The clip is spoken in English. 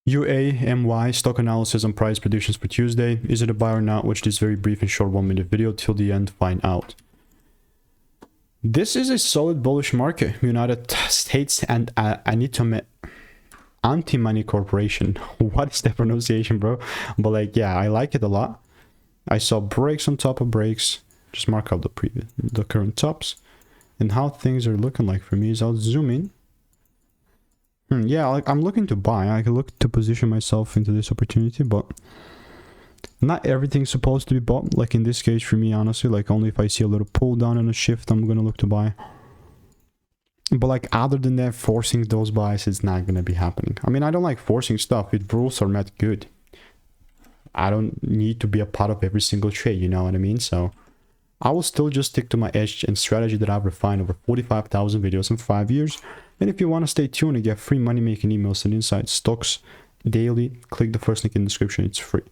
UAMY stock analysis and price predictions for Tuesday. Is it a buy or not? Watch this very brief and short 1-minute video till the end, find out. This is a solid bullish market. United States and Antimony Corporation. What is that pronunciation, bro? But like, yeah, I like it a lot. I saw breaks on top of breaks. Just mark out the current tops. And how things are looking like for me is I'll zoom in. Yeah, like I'm looking to buy. I can look to position myself into this opportunity, but not everything's supposed to be bought. Like in this case for me, honestly, like only if I see a little pull down and a shift, I'm gonna look to buy. But like other than that, forcing those buys is not gonna be happening. I mean, I don't like forcing stuff. If rules are met, good. I don't need to be a part of every single trade, you know what I mean? So I will still just stick to my edge and strategy that I've refined over 45,000 videos in 5 years. And if you want to stay tuned and get free money making emails and insights, stocks daily, click the first link in the description. It's free.